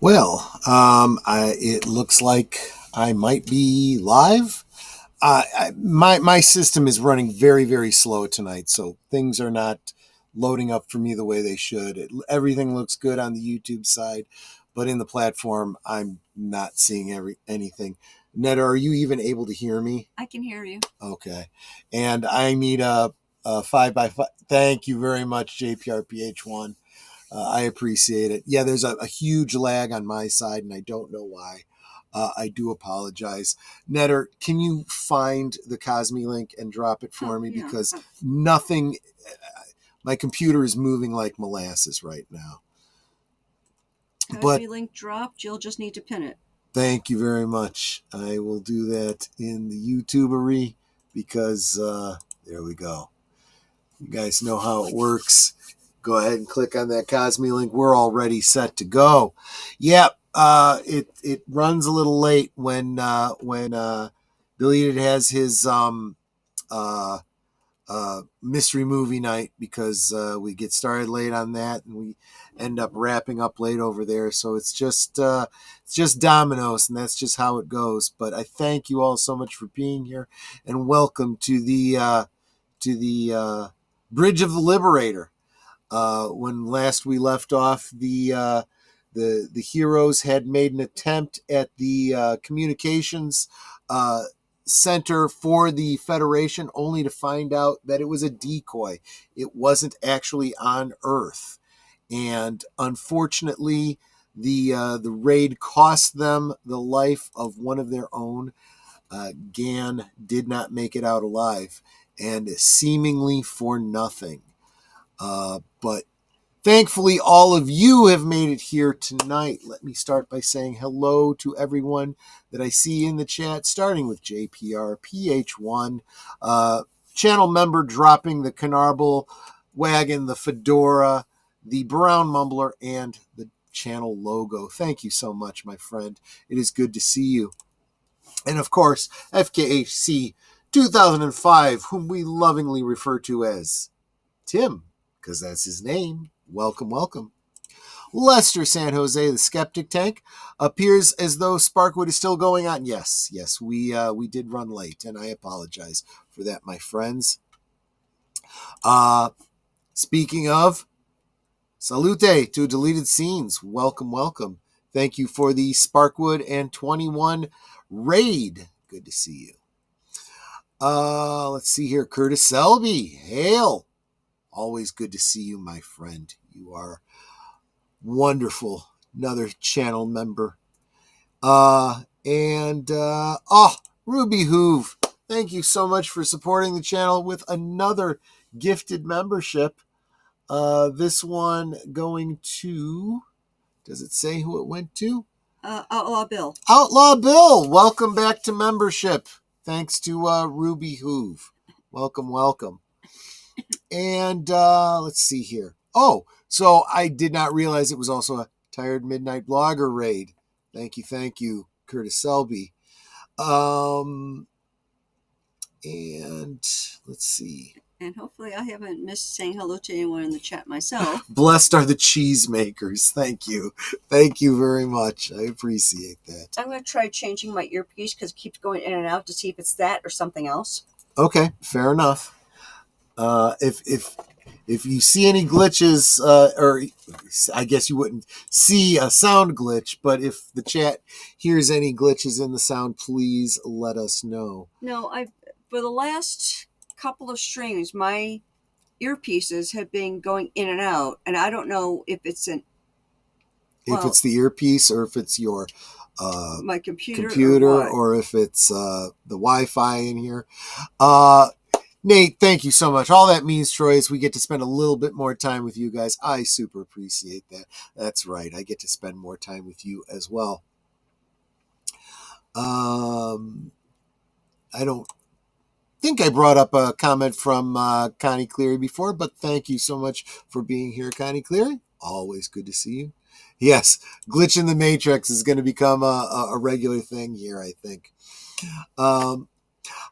Well, it looks like I might be live. My system is running very, very slow tonight, so things are not loading up for me the way they should. Everything looks good on the YouTube side, but in the platform, I'm not seeing anything. Netta, are you even able to hear me? I can hear you. Okay, and I need a 5x5. Thank you very much, JPRPH1. I appreciate it. Yeah, there's a huge lag on my side, and I don't know why. I do apologize. Netter, can you find the Cosme link and drop it for me? Yeah. Because nothing, my computer is moving like molasses right now. Cosme link dropped. You'll just need to pin it. Thank you very much. I will do that in the YouTubery because there we go. You guys know how it works. Go ahead and click on that Cosme link. We're already set to go. Yep. It runs a little late when Deleted has his mystery movie night because we get started late on that and we end up wrapping up late over there. So it's just dominoes, and that's just how it goes. But I thank you all so much for being here, and welcome to the Bridge of the Liberator. When last we left off, the heroes had made an attempt at the communications center for the Federation, only to find out that it was a decoy. It wasn't actually on Earth, and unfortunately, the raid cost them the life of one of their own. Gan did not make it out alive, and seemingly for nothing. But thankfully, all of you have made it here tonight. Let me start by saying hello to everyone that I see in the chat, starting with JPRPH1, channel member dropping the Canarble Wagon, the Fedora, the Brown Mumbler, and the channel logo. Thank you so much, my friend. It is good to see you. And of course, FKHC 2005, whom we lovingly refer to as Tim, because that's his name. Welcome, welcome. Lester San Jose, the Skeptic Tank, appears as though Sparkwood is still going on. Yes, we did run late, and I apologize for that, my friends. Speaking of, salute to Deleted Scenes. Welcome, welcome. Thank you for the Sparkwood and 21 raid. Good to see you. Let's see here. Curtis Selby. Hail. Always good to see you, my friend. You are wonderful. Another channel member. Ruby Hoove. Thank you so much for supporting the channel with another gifted membership. This one going to, does it say who it went to? Outlaw Bill. Outlaw Bill. Welcome back to membership. Thanks to Ruby Hoove. Welcome, welcome. And let's see here. Oh, so I did not realize it was also a Tired Midnight Blogger raid. Thank you, Curtis Selby. And let's see. And hopefully I haven't missed saying hello to anyone in the chat myself. Blessed are the cheesemakers. Thank you. Thank you very much. I appreciate that. I'm going to try changing my earpiece because it keeps going in and out to see if it's that or something else. Okay, fair enough. If you see any glitches, or I guess you wouldn't see a sound glitch, but if the chat hears any glitches in the sound, please let us know. No, for the last couple of streams, my earpieces have been going in and out, and I don't know if it's if it's the earpiece or if it's your my computer or if it's the Wi-Fi in here. Nate, thank you so much. All that means, Troy, is we get to spend a little bit more time with you guys. I super appreciate that. That's right. I get to spend more time with you as well. I don't think I brought up a comment from Connie Cleary before, but thank you so much for being here, Connie Cleary. Always good to see you. Yes, Glitch in the Matrix is going to become a regular thing here, I think.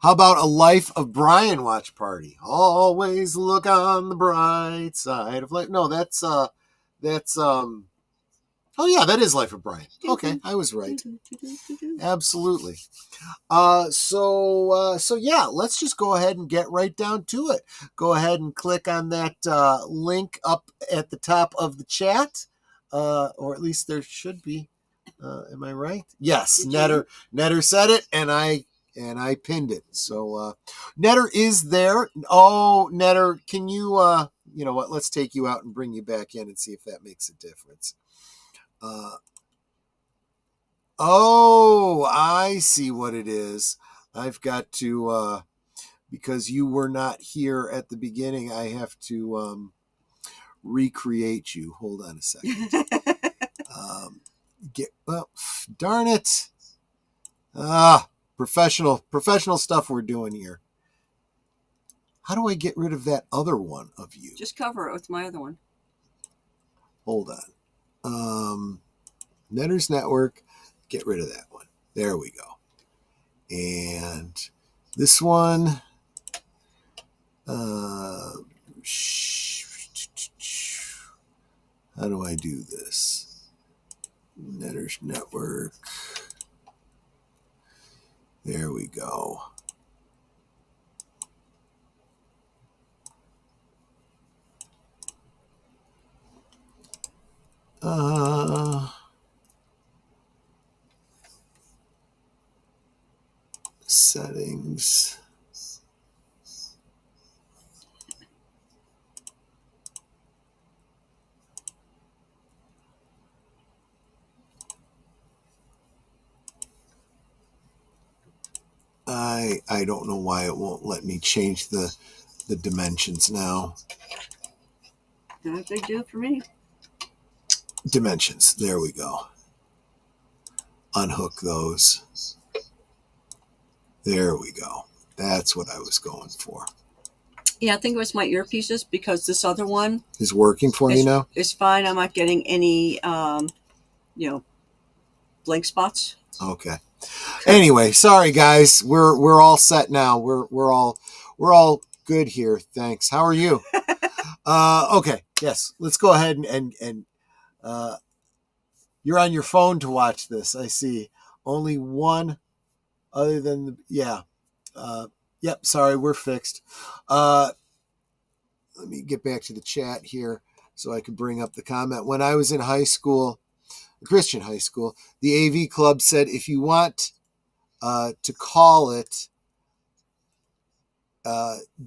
How about a Life of Brian watch party? Always look on the bright side of life. No, that's Oh yeah, that is Life of Brian. Okay, I was right. Absolutely. So yeah, let's just go ahead and get right down to it. Go ahead and click on that link up at the top of the chat, or at least there should be. Am I right? Yes, Netter said it, and I pinned it. So Netter is there. Oh, Netter, can you? You know what? Let's take you out and bring you back in and see if that makes a difference. Oh, I see what it is. I've got to, because you were not here at the beginning, I have to recreate you. Hold on a second. Well, darn it. Professional stuff we're doing here. How do I get rid of that other one of you? Just cover it with my other one. Hold on. Netter's Network. Get rid of that one. There we go. And this one. How do I do this? Netter's Network. There we go. Settings. I don't know why it won't let me change the dimensions now. Don't they do it for me? Dimensions. There we go. Unhook those. There we go. That's what I was going for. Yeah, I think it was my earpieces because this other one is working for you now. It's fine. I'm not getting any, blank spots. Okay. Anyway, sorry guys. We're all set now. We're all good here. Thanks. How are you? Okay. Yes. Let's go ahead and you're on your phone to watch this. I see. Only one other than yep. Sorry, we're fixed. Let me get back to the chat here so I could bring up the comment. When I was in high school, Christian high school, the AV club said if you want to call it,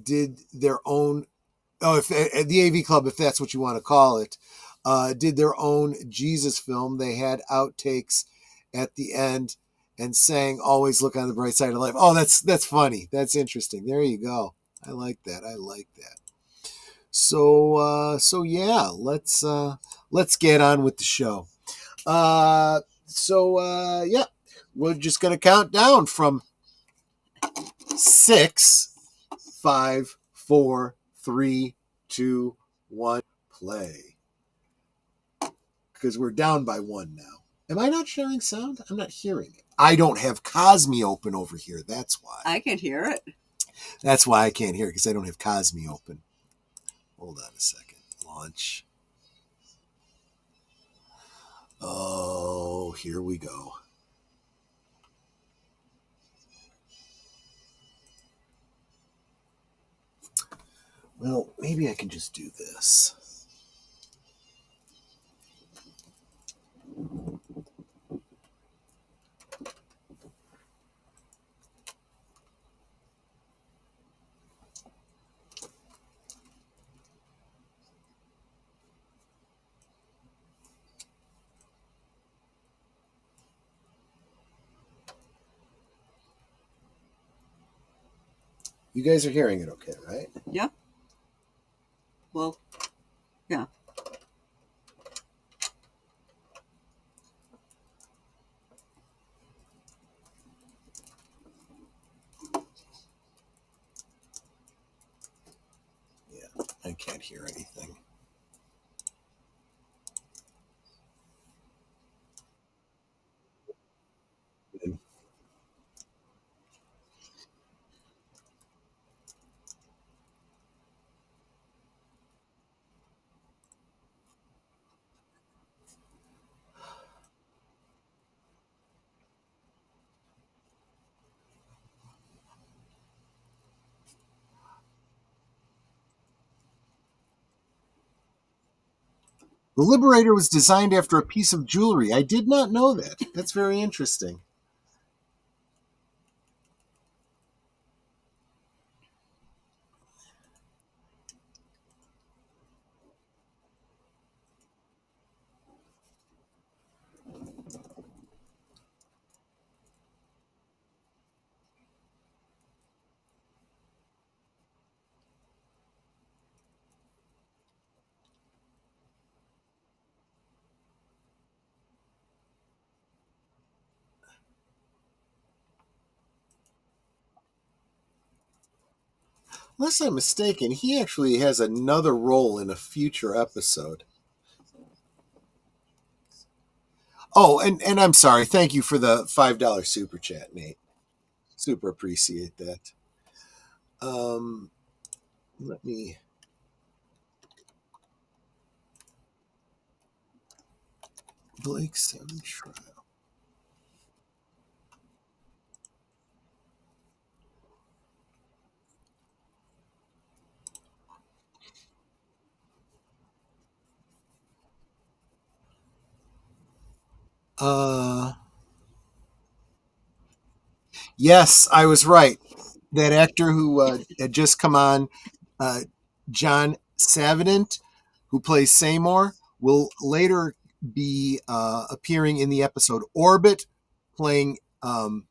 did their own. Oh, if the AV club, if that's what you want to call it, did their own Jesus film. They had outtakes at the end and sang "Always Look on the Bright Side of Life." Oh, that's funny. That's interesting. There you go. I like that. So yeah, let's get on with the show. Yeah, we're just gonna count down from 6, 5, 4, 3, 2, 1, play. Because we're down by 1 now. Am I not sharing sound? I'm not hearing it. I don't have Cosme open over here. That's why. I can hear it. That's why I can't hear it, because I don't have Cosme open. Hold on a second. Launch. Oh, here we go. Well, maybe I can just do this. You guys are hearing it okay, right? Yeah. Well, yeah. Yeah, I can't hear anything. The Liberator was designed after a piece of jewelry. I did not know that. That's very interesting. Unless I'm mistaken, he actually has another role in a future episode. Oh, and I'm sorry. Thank you for the $5 super chat, Nate. Super appreciate that. Um, Let me Blake 7 trial. Uh, yes, I was right. That actor who had just come on, uh, John Savidant, who plays Seymour, will later be appearing in the episode Orbit, playing Agrorian.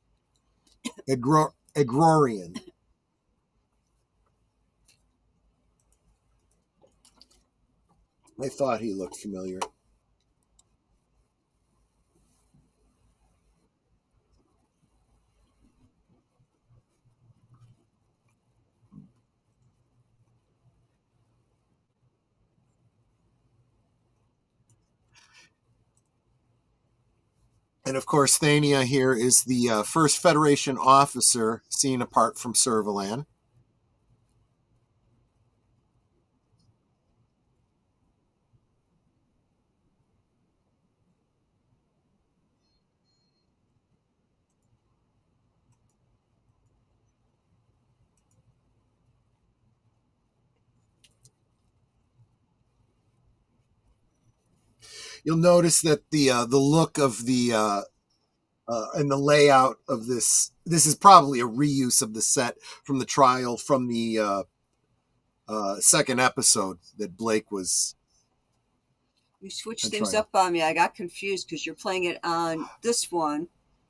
I thought he looked familiar. And of course, Thania here is the first Federation officer seen apart from Servalan. You'll notice that the look of the and the layout of this is probably a reuse of the set from the trial from the second episode that Blake was. You switched I'm things trying up on me. I got confused because you're playing it on this one.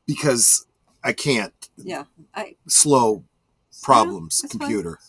because I can't. Yeah, Slow problems, computer. Fine.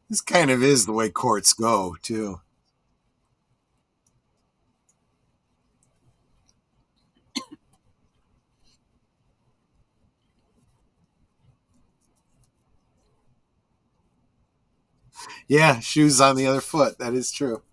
This kind of is the way courts go too. Yeah, shoes on the other foot. That is true.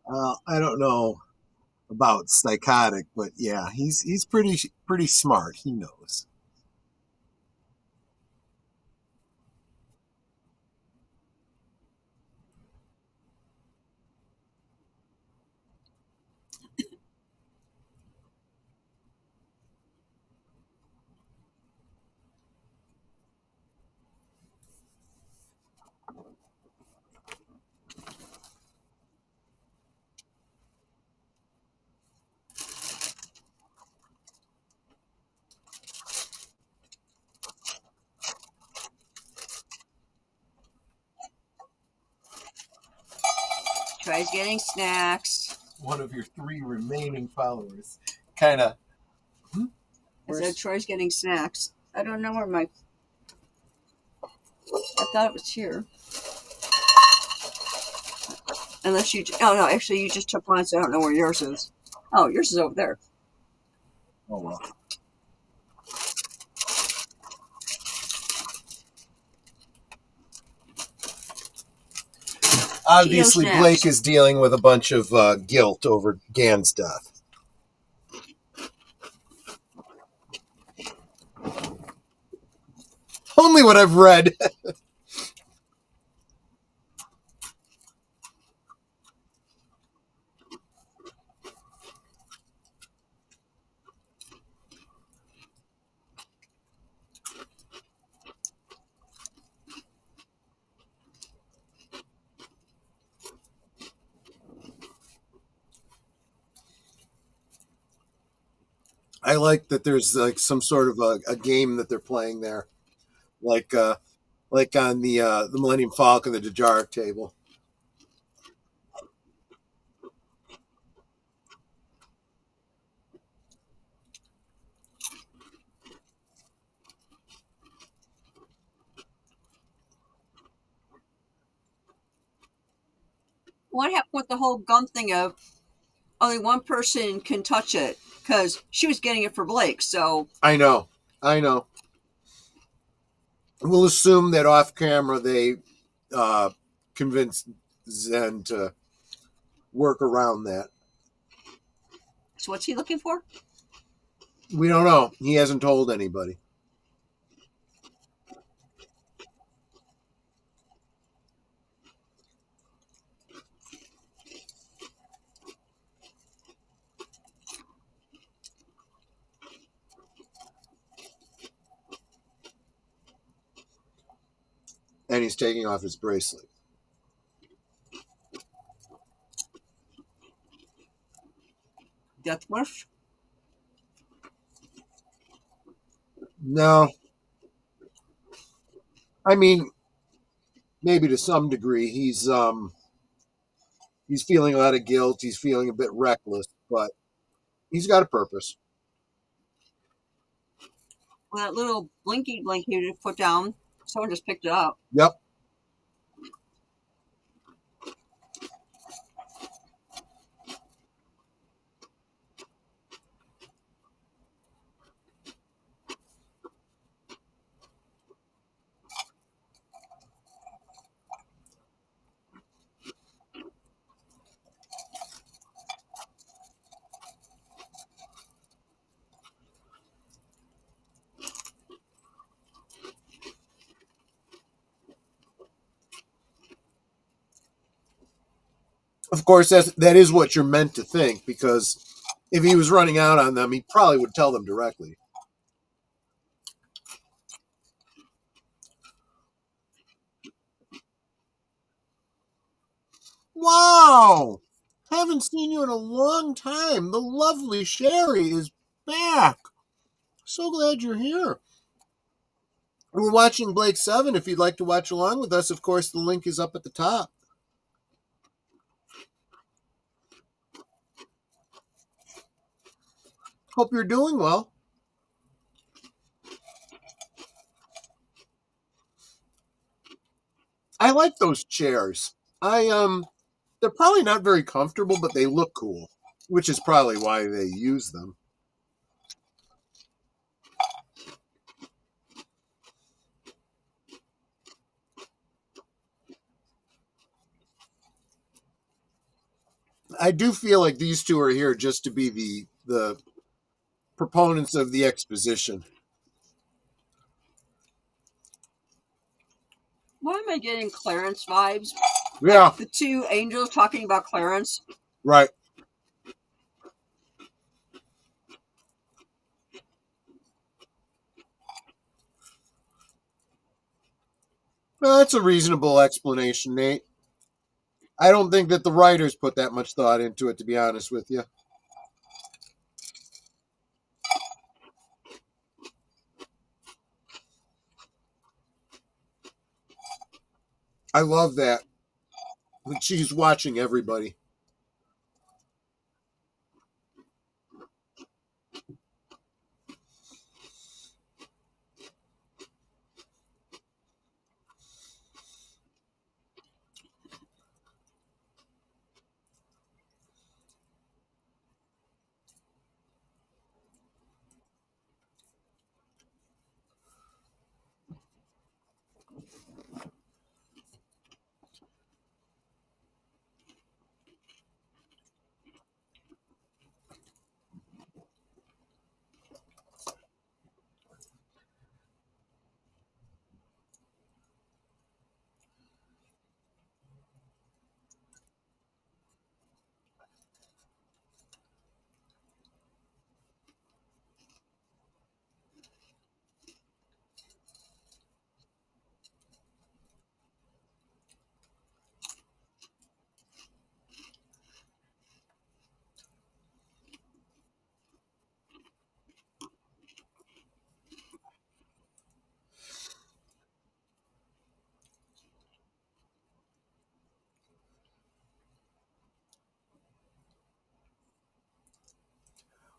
I don't know about psychotic, but yeah, he's pretty smart. He knows. Tries getting snacks. One of your three remaining followers, kind of. I said Troy's getting snacks. I don't know where my. I thought it was here. Unless you. Oh no, actually you just took mine, so I don't know where yours is. Oh, yours is over there. Oh well. Obviously, Snacks. Blake is dealing with a bunch of guilt over Gan's death. Only what I've read. I like that there's like some sort of a game that they're playing there, like like on the Millennium Falcon, the Dejaric table. What happened with the whole gun thing of only one person can touch it? Because she was getting it for Blake, so. I know, I know. We'll assume that off camera they uh, convinced Zen to work around that. So what's he looking for? We don't know. He hasn't told anybody. And he's taking off his bracelet. Deathworth? No, I mean maybe to some degree he's feeling a lot of guilt. He's feeling a bit reckless, but he's got a purpose. Well, that little blinky blink you just put down, someone just picked it up. Yep. Of course, that is what you're meant to think, because if he was running out on them, he probably would tell them directly. Wow! Haven't seen you in a long time. The lovely Sherry is back. So glad you're here. We're watching Blake 7. If you'd like to watch along with us, of course, the link is up at the top. Hope you're doing well. I like those chairs. They're probably not very comfortable, but they look cool, which is probably why they use them. I do feel like these two are here just to be the proponents of the exposition. Why am I getting Clarence vibes? Yeah, Like the two angels talking about Clarence. right. Well, that's a reasonable explanation, Nate. I don't think that the writers put that much thought into it, to be honest with you. I love that. When she's watching everybody.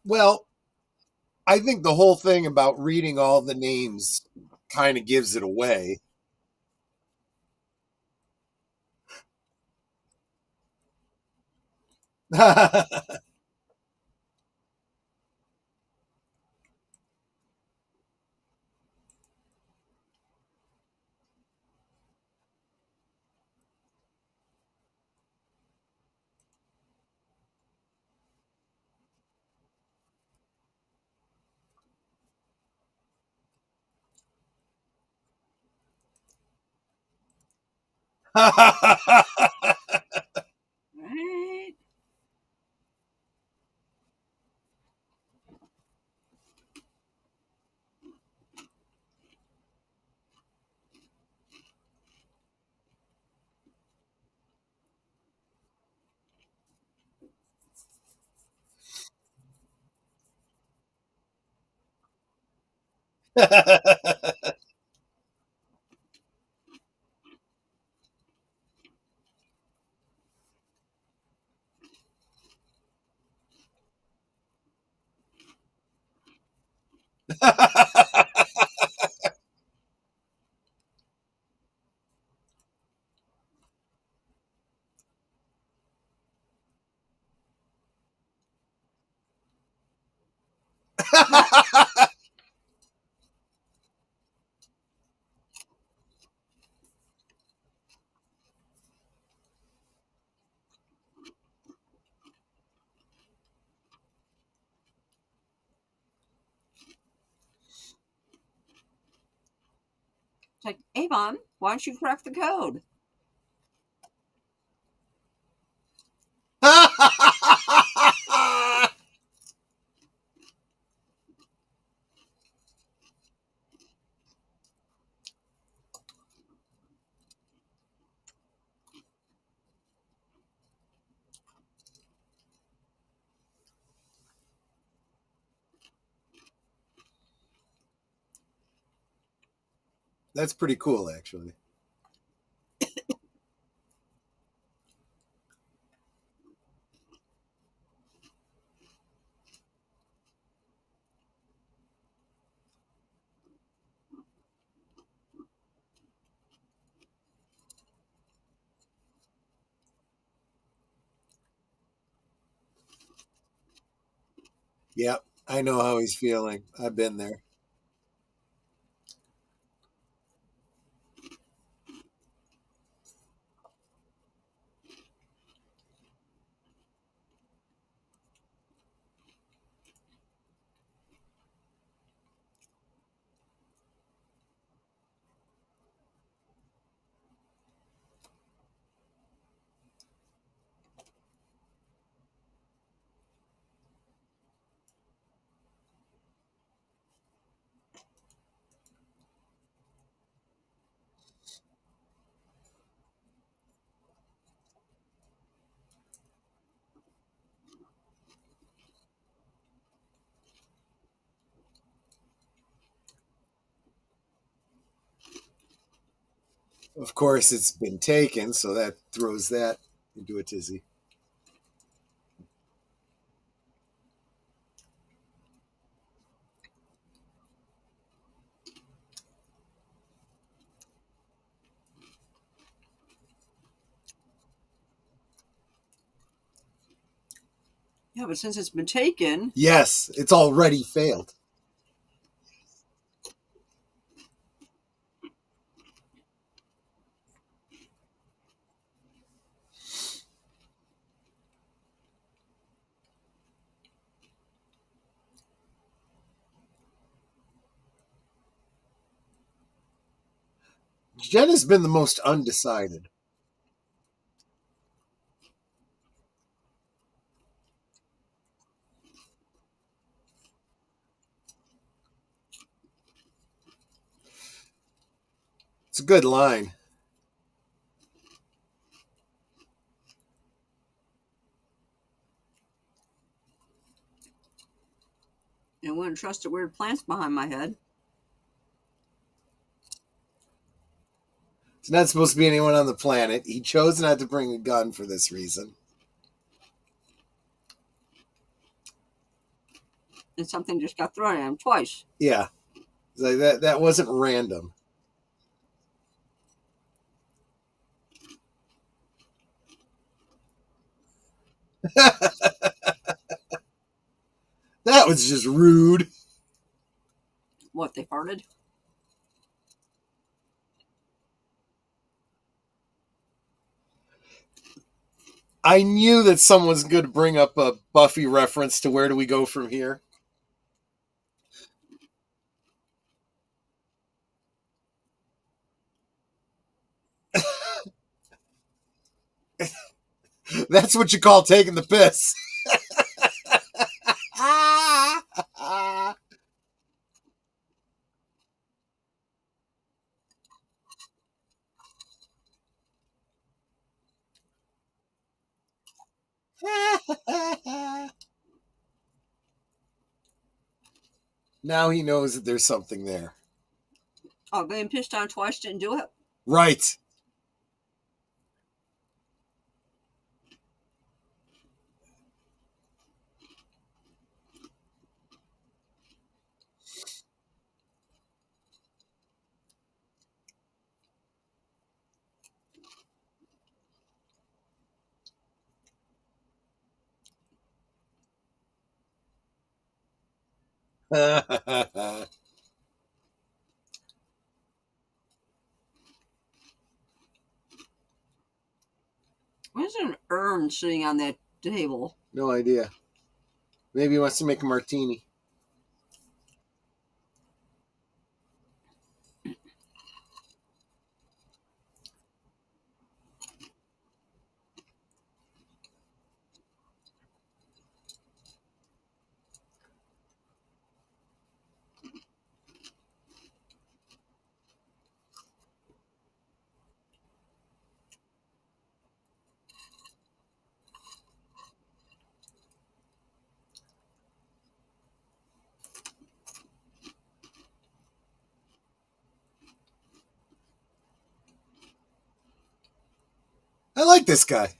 Well, I think the whole thing about reading all the names kind of gives it away. Right? It's like, Avon, why don't you crack the code? That's pretty cool, actually. Yep, I know how he's feeling. I've been there. Of course, it's been taken, so that throws that into a tizzy. Yeah, but since it's been taken, Yes, it's already failed. Jen has been the most undecided. It's a good line. I wouldn't trust the weird plants behind my head. It's not supposed to be anyone on the planet. He chose not to bring a gun for this reason. And something just got thrown at him twice. Yeah, it's like that wasn't random. That was just rude. What, they farted? I knew that someone's going to bring up a Buffy reference to where do we go from here. That's what you call taking the piss. Now he knows that there's something there. Oh, being pissed on twice didn't do it? Right. Why is there an urn sitting on that table? No idea. Maybe he wants to make a martini. I like this guy.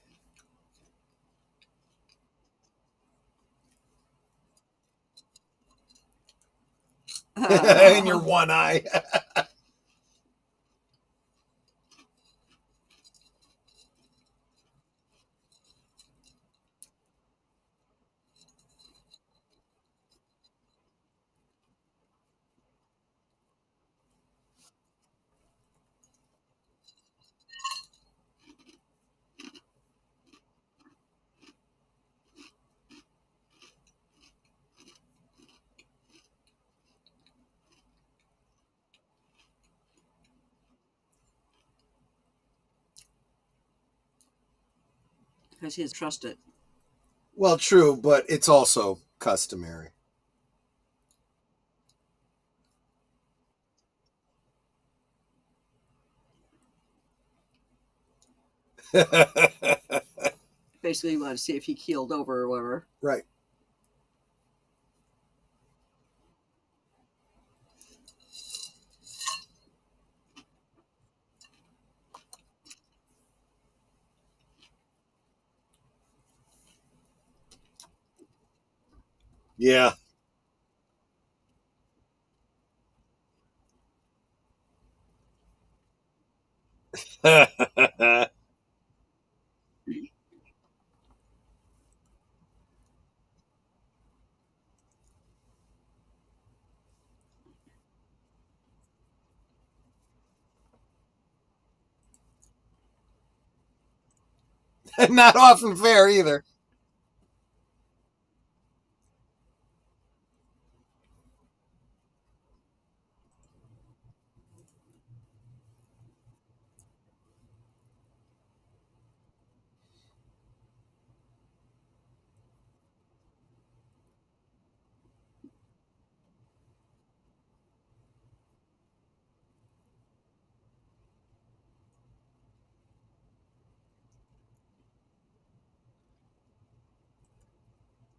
In your one eye. Because he doesn't trust it. Well, true, but it's also customary. Basically, he wanted to see if he keeled over or whatever. Right. Yeah. Not often fair either.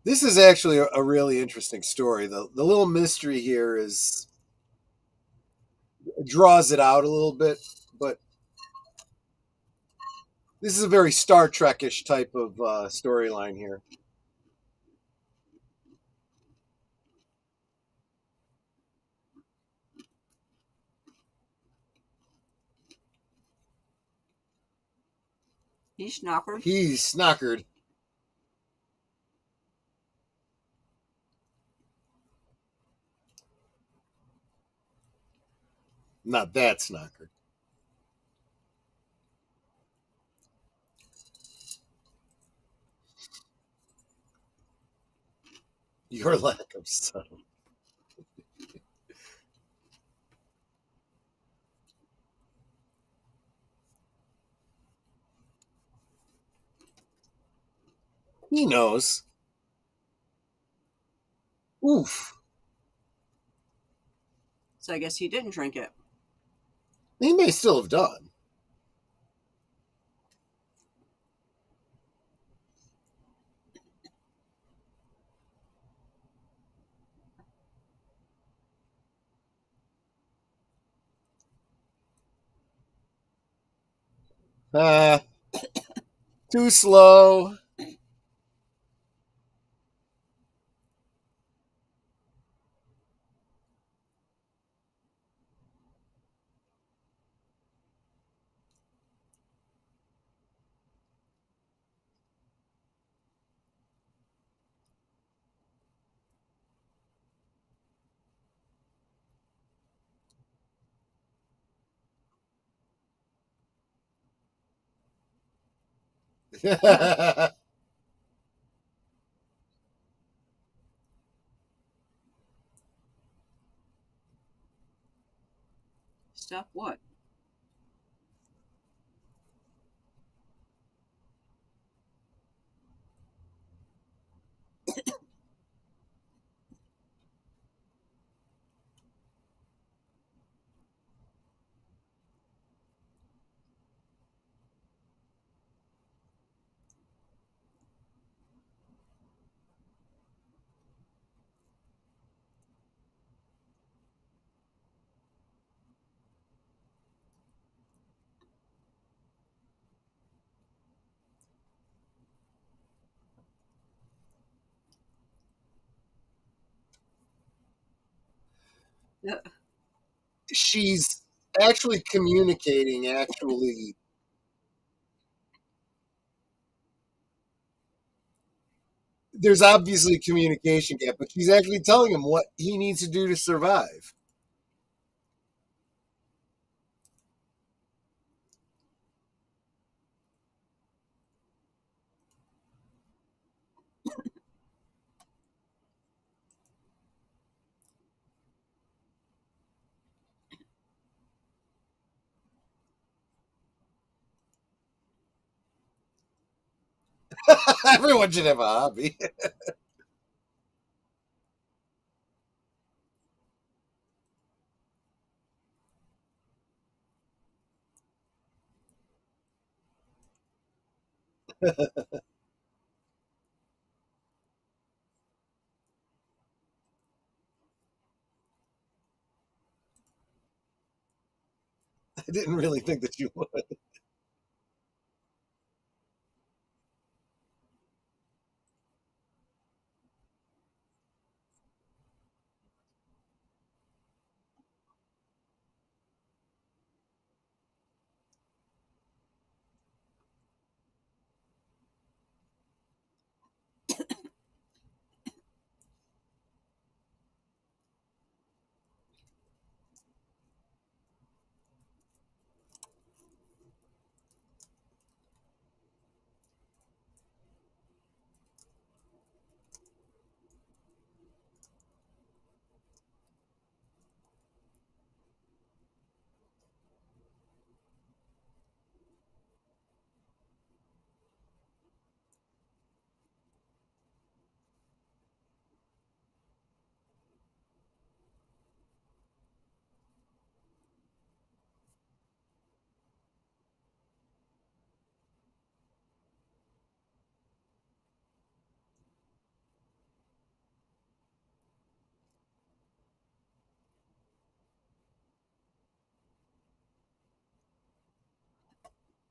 This is actually a really interesting story. The little mystery here is draws it out a little bit, but this is a very Star Trek-ish type of storyline here. He's snockered. He's snockered. Not that snockered. Your lack of sun. He knows. Oof. So I guess he didn't drink it. He may still have done. Uh, too slow. Stuff what? Yeah. She's actually communicating, actually. There's obviously a communication gap, but she's actually telling him what he needs to do to survive. Everyone should have a hobby. I didn't really think that you would.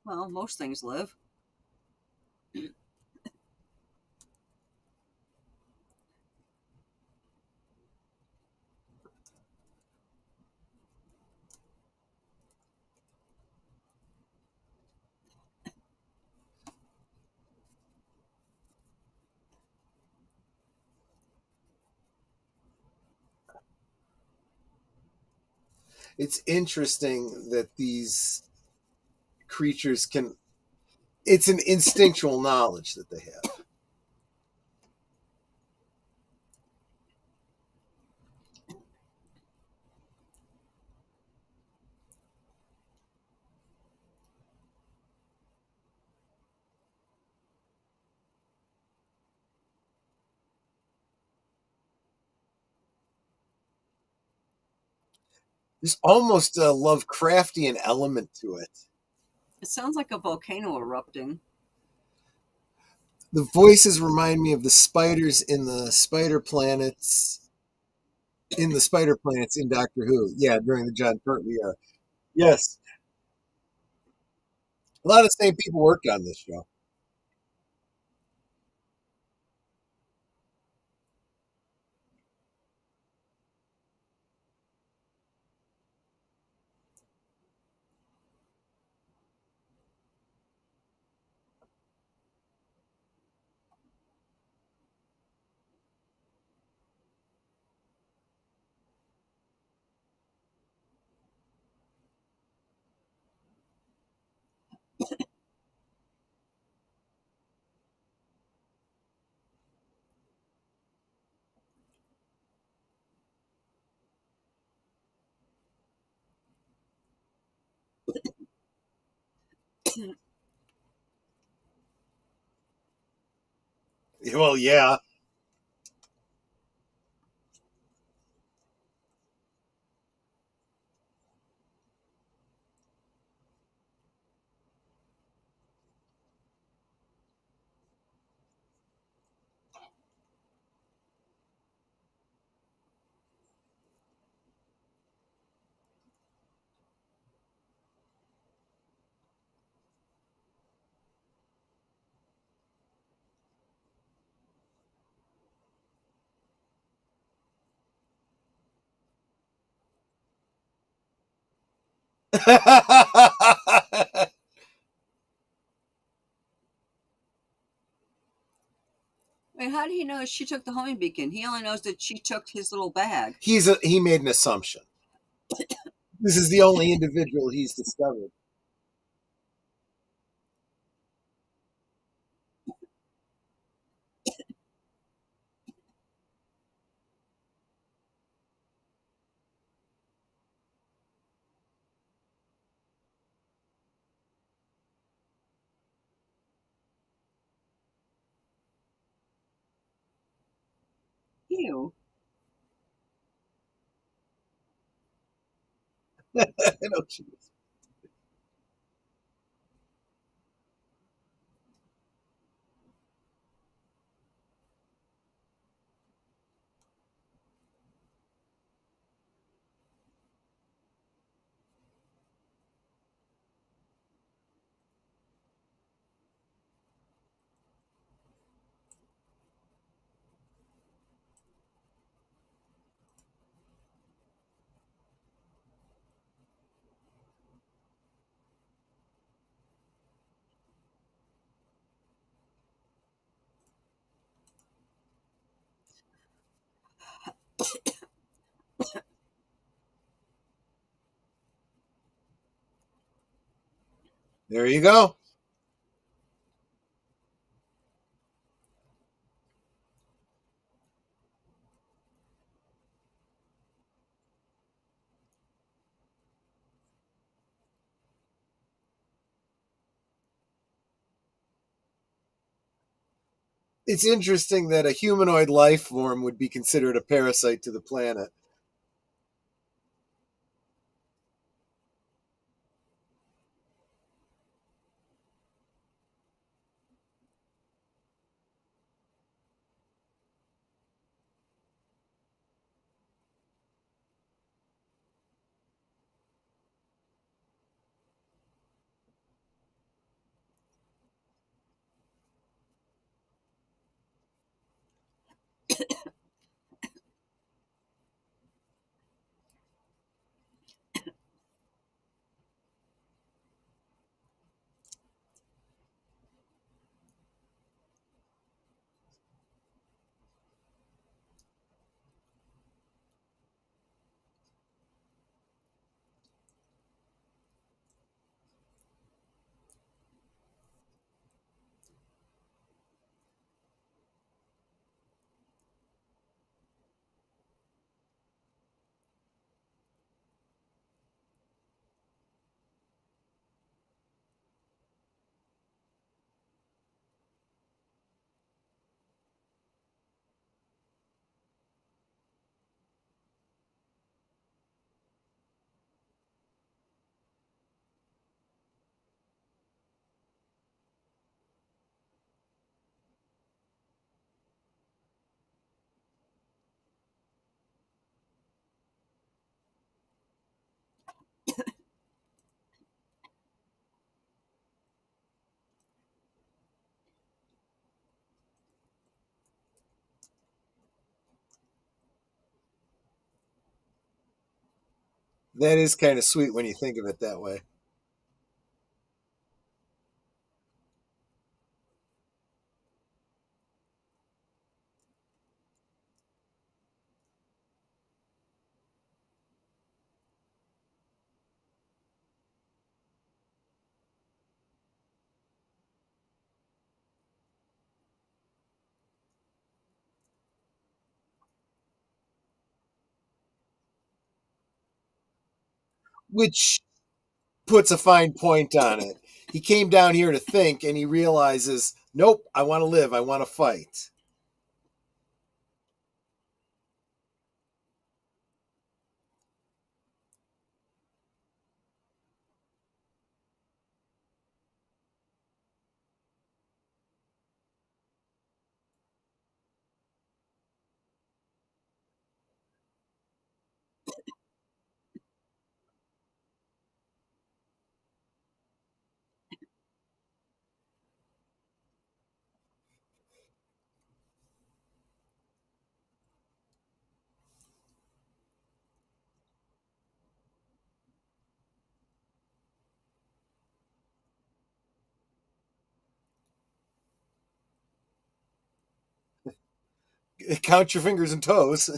Well, most things live. It's interesting that these creatures can. It's an instinctual knowledge that they have. There's almost a Lovecraftian element to it. It sounds like a volcano erupting. The voices remind me of the spiders in the spider planets in Doctor Who. Yeah, during the John Pertwee era. Yes, a lot of the same people worked on this show. Well, yeah. Wait, how do he know she took the homing beacon? He only knows that she took his little bag. He made an assumption. This is the only individual he's discovered. Ew. I know she is. There you go. It's interesting that a humanoid life form would be considered a parasite to the planet. That is kind of sweet when you think of it that way. Which puts a fine point on it. He came down here to think, and he realizes, nope, I want to live. I want to fight. Count your fingers and toes.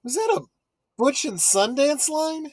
Was that a Butch and Sundance line?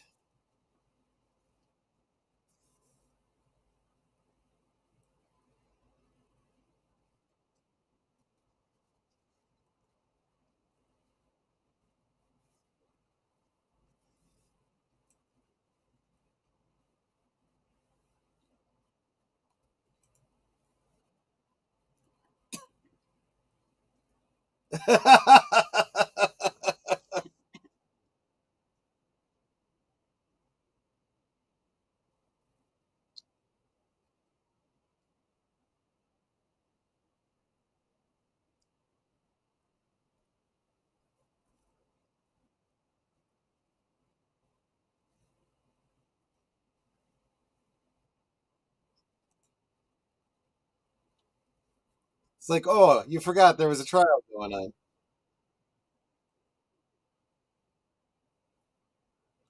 It's like, oh, you forgot there was a trial going on.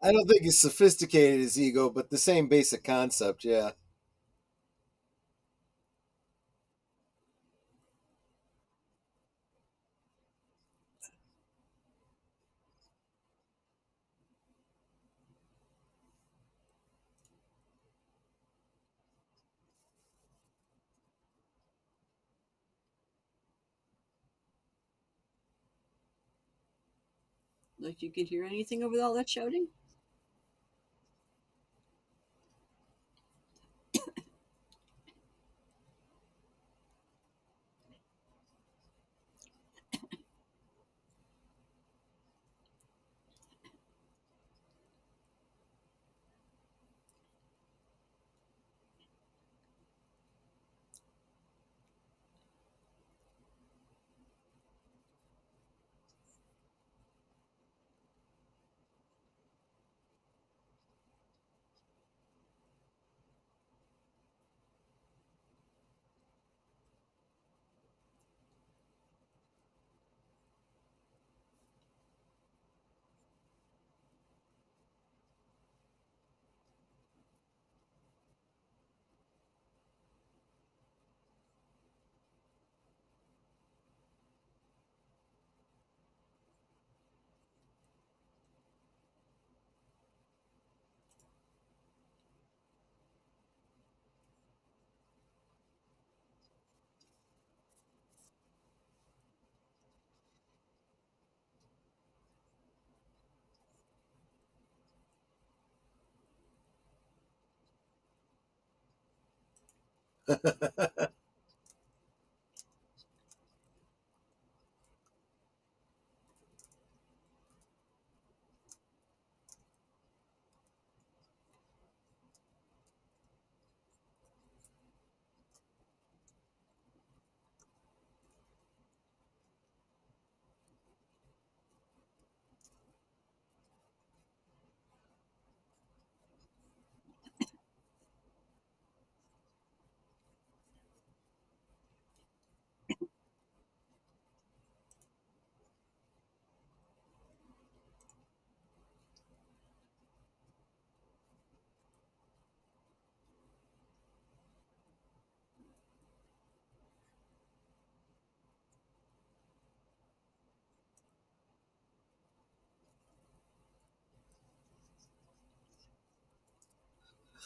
I don't think he's sophisticated as ego, but the same basic concept, yeah. Like you can hear anything over all that shouting?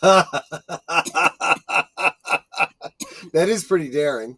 That is pretty daring.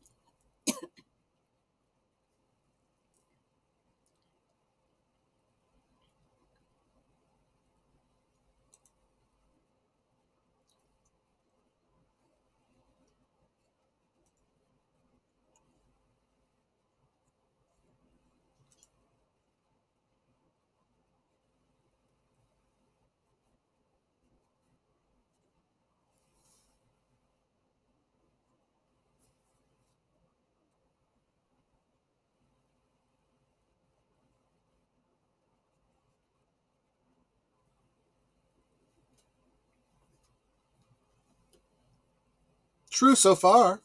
True so far.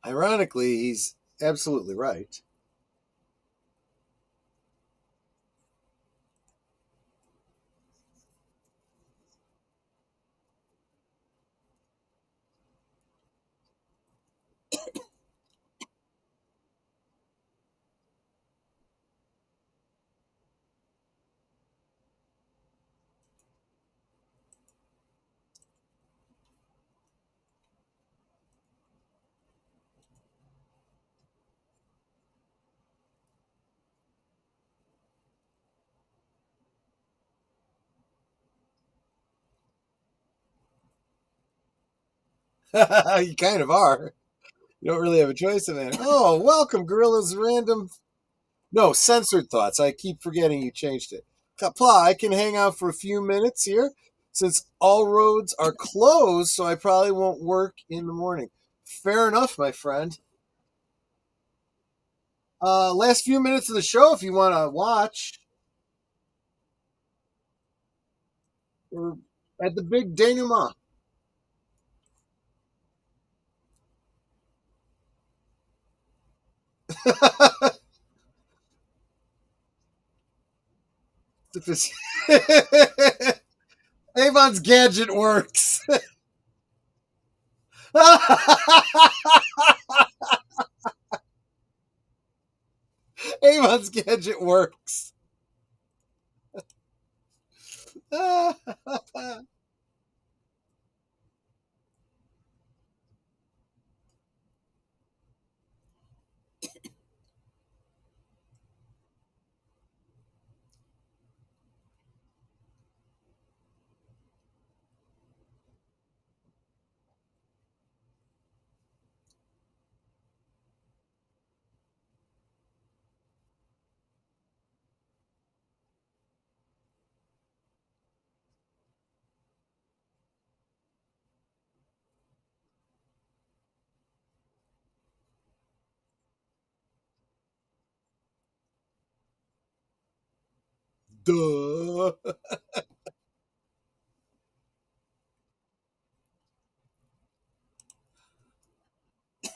Ironically, he's absolutely right. You kind of are. You don't really have a choice in that. Oh, welcome, Gorilla's Random. No, Censored Thoughts. I keep forgetting you changed it. Kapla, I can hang out for a few minutes here since all roads are closed, so I probably won't work in the morning. Fair enough, my friend. Last few minutes of the show, if you want to watch, we're at the big denouement. Avon's gadget works. Avon's gadget works. Duh.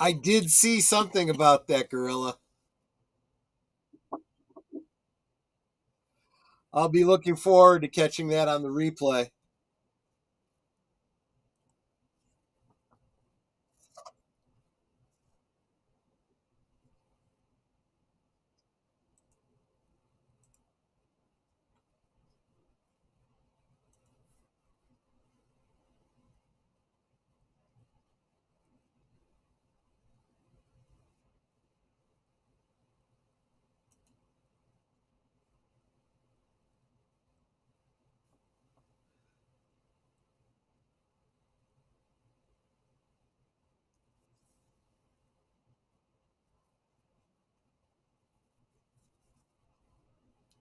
I did see something about that gorilla. I'll be looking forward to catching that on the replay.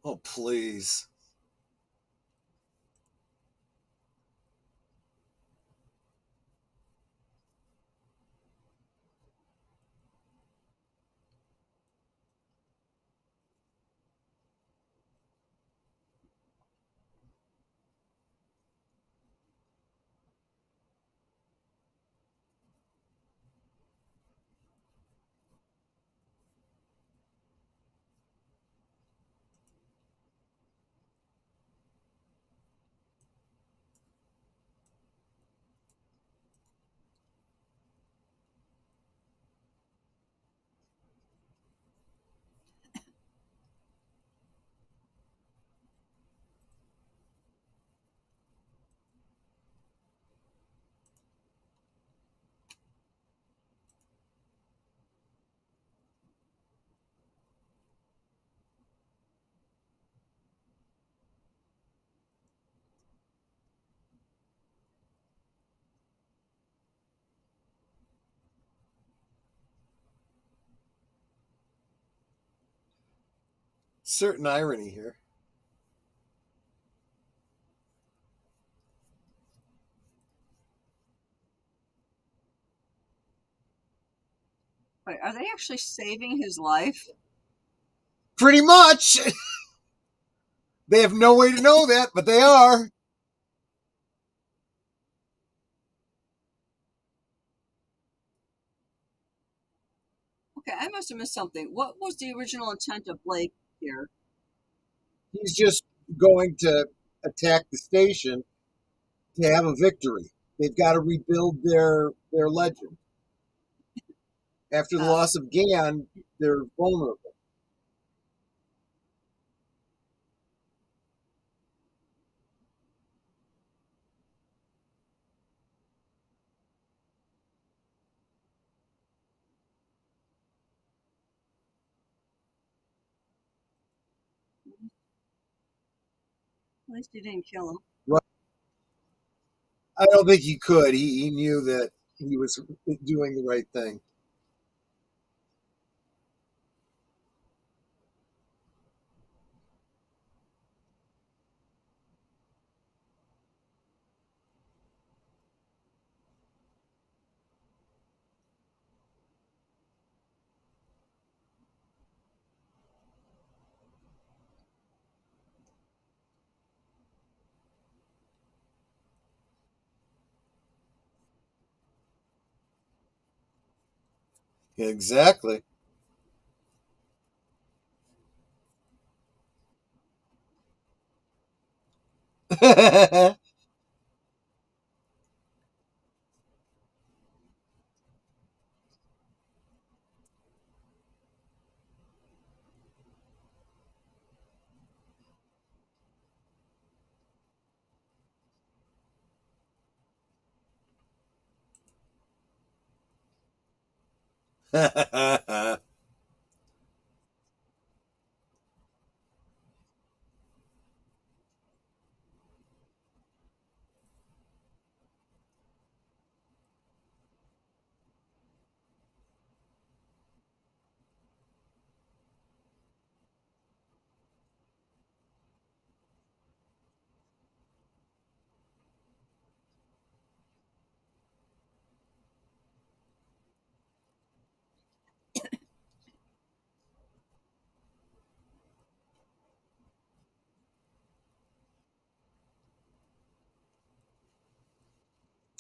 Oh, please. certain irony here. Wait, are they actually saving his life? Pretty much. They have no way to know that, but they are. Okay, I must have missed something. What was the original intent of Blake here? He's just going to attack the station to have a victory. They've got to rebuild their legend. After the Uh, loss of Gan, they're vulnerable. at least you didn't kill him. Right. I don't think he could. He knew that he was doing the right thing. Exactly.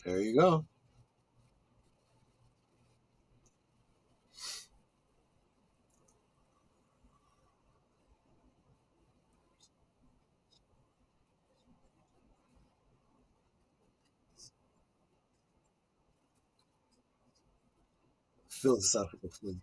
There you go. Philosophical fluid.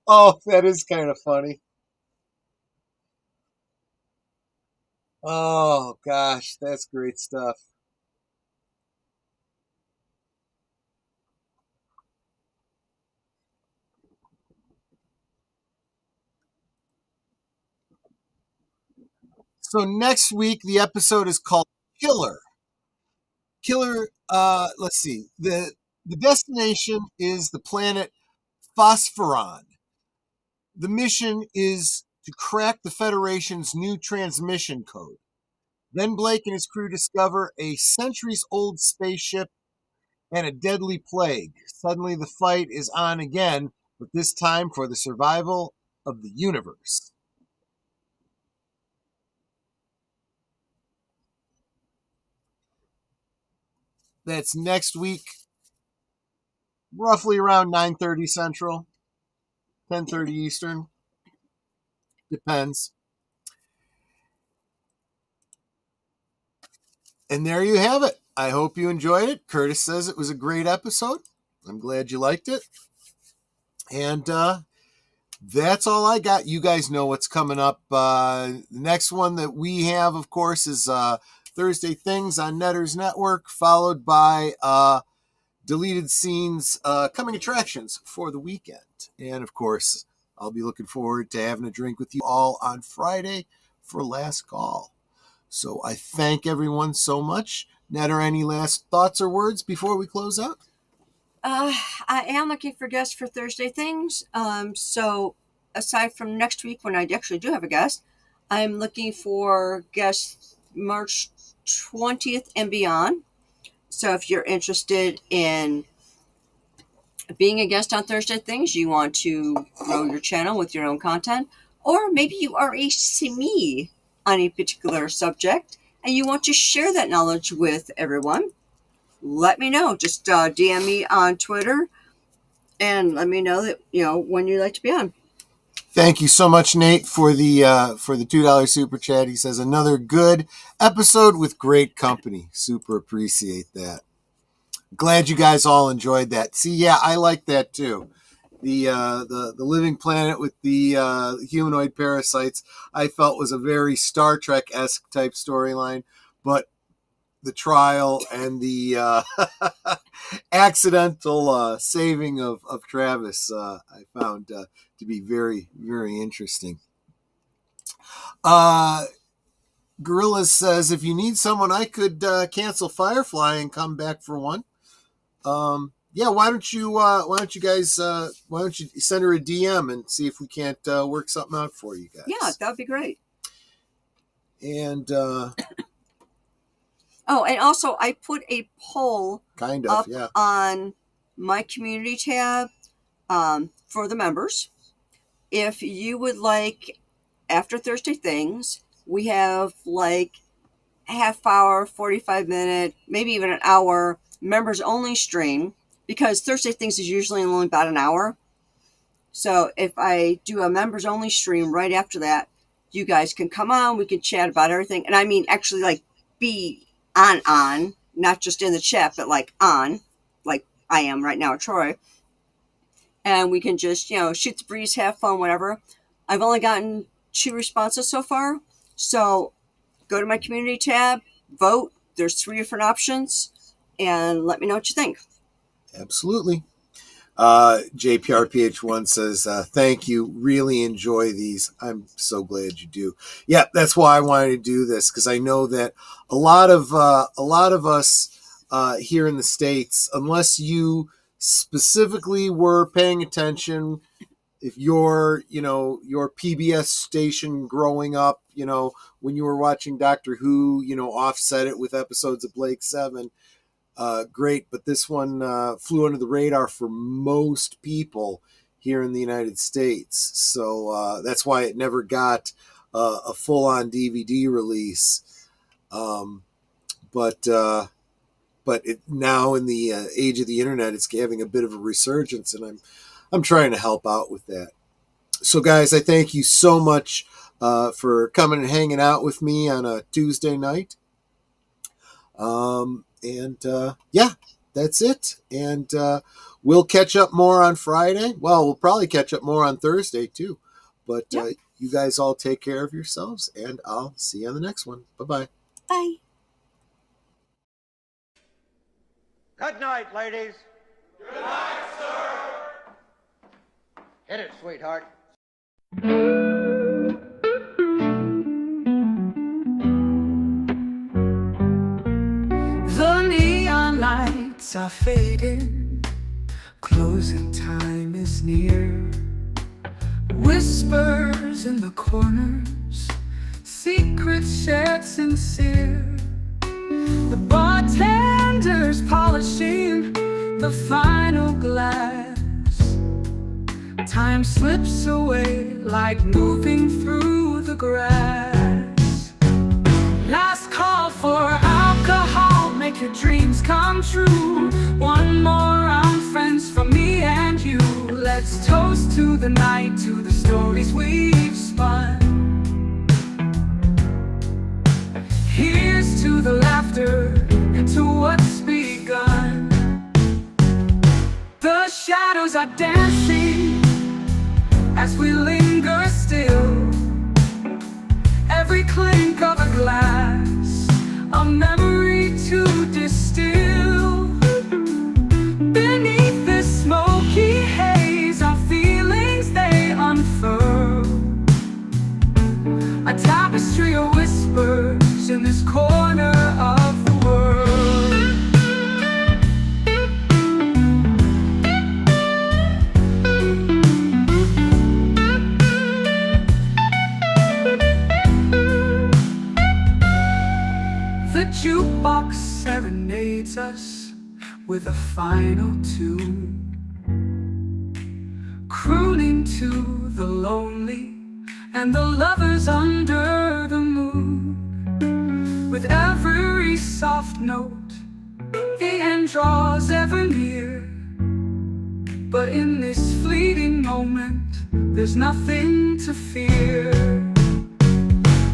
Oh, that is kind of funny. Oh gosh, that's great stuff. So next week the episode is called Killer. Killer. Let's see. The destination is the planet Phosphoron. The mission is to crack the Federation's new transmission code. Then Blake and his crew discover a centuries-old spaceship and a deadly plague. Suddenly, the fight is on again, but this time for the survival of the universe. That's next week, roughly around 9:30 Central, 10:30 Eastern. Depends. And there you have it. I hope you enjoyed it. Curtis says it was a great episode. I'm glad you liked it. And that's all I got. You guys know what's coming up. The next one that we have, of course, is Thursday Things on Netters Network, followed by deleted scenes, coming attractions for the weekend. And of course, I'll be looking forward to having a drink with you all on Friday for Last Call. So I thank everyone so much. Ned, are any last thoughts or words before we close out? I am looking for guests for Thursday things. So aside from next week when I actually do have a guest, I'm looking for guests March 20th and beyond. So if you're interested in being a guest on Thursday things, you want to grow your channel with your own content, or maybe you are a SME on a particular subject and you want to share that knowledge with everyone, let me know. Just DM me on Twitter and let me know that when you'd like to be on. Thank you so much, Nate, for the $2 super chat. He says another good episode with great company. Super appreciate that. Glad you guys all enjoyed that. See, yeah, I like that too. The living planet with the humanoid parasites, I felt was a very Star Trek-esque type storyline, but the trial and the accidental saving of Travis, I found to be very, very interesting. Gorillas says, if you need someone, I could cancel Firefly and come back for one. Yeah, why don't you guys send her a DM and see if we can't work something out for you guys? Yeah, that would be great. And and also I put a poll up yeah, on my community tab for the members. If you would like, after Thursday things, we have like a half hour, 45-minute, maybe even an hour members only stream, because Thursday things is usually only about an hour. So if I do a members only stream right after that, you guys can come on, we can chat about everything. And I mean, actually like be on, not just in the chat, but like on, like I am right now at Troy. And we can just, shoot the breeze, have fun, whatever. I've only gotten 2 responses so far. So go to my community tab, vote. There's 3 different options, and let me know what you think. Absolutely. JPRPH1 says, thank you. Really enjoy these. I'm so glad you do. Yeah, that's why I wanted to do this, because I know that a lot of us here in the States, unless you specifically were paying attention, if your PBS station growing up, when you were watching Doctor Who, offset it with episodes of Blake 7, great. But this one flew under the radar for most people here in the United States. So that's why it never got a full-on DVD release. But now in the age of the internet, it's having a bit of a resurgence, and I'm trying to help out with that. So guys, I thank you so much for coming and hanging out with me on a Tuesday night. Yeah, that's it. And we'll catch up more on Friday. Well, we'll probably catch up more on Thursday too. But you guys all take care of yourselves, and I'll see you on the next one. Bye-bye. Bye. Good night, ladies. Good night, sir. Hit it, sweetheart. The neon lights are fading, closing time is near. Whispers in the corners, secrets shared sincere. The bartender's polishing the final glass. Time slips away like moving through the grass. Last call for alcohol, make your dreams come true. One more round, friends, from me and you. Let's toast to the night, to the stories we've spun. Here's to the laughter and to what's begun. The shadows are dancing as we linger still. Every clink of a glass, a memory to distill. Beneath this smoky haze, our feelings they unfurl. A tapestry of whispers in this with a final tune, crooning to the lonely and the lovers under the moon. With every soft note, the end draws ever near, but in this fleeting moment, there's nothing to fear.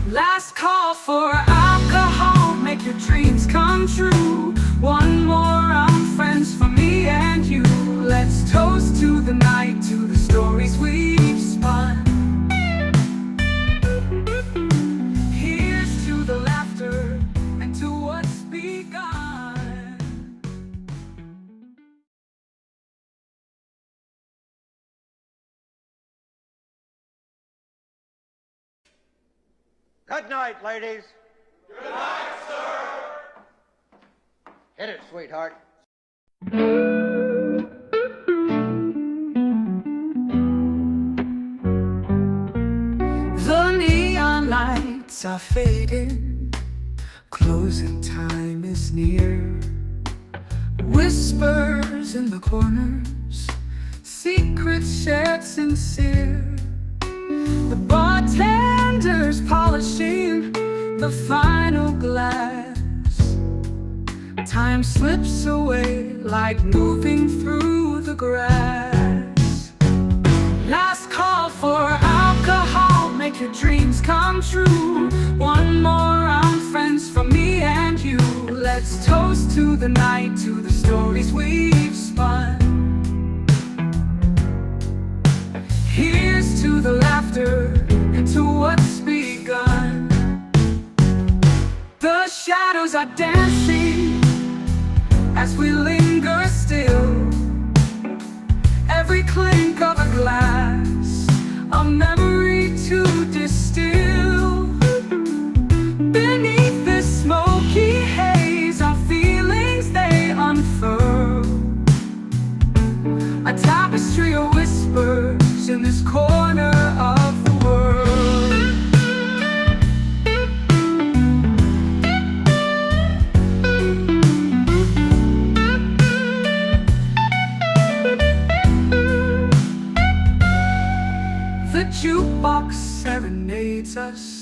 Last call for alcohol, make your dreams come true. One more round, friends, for me and you. Let's toast to the night, to the stories we've spun. Here's to the laughter and to what's begun. Good night, ladies. Good night, sir. Hit it, sweetheart. The neon lights are fading, closing time is near. Whispers in the corners, secrets shared sincere. The bartender's polishing the final glass. Time slips away like moving through the grass. Last call for alcohol, make your dreams come true. One more round, friends, from me and you. Let's toast to the night, to the stories we've spun. Here's to the laughter and to what's begun. The shadows are dancing as we linger still. Every clink of a glass, a memory to distill. Beneath this smoky haze, our feelings they unfurl. A tapestry of whispers in this corner of the world. The jukebox serenades us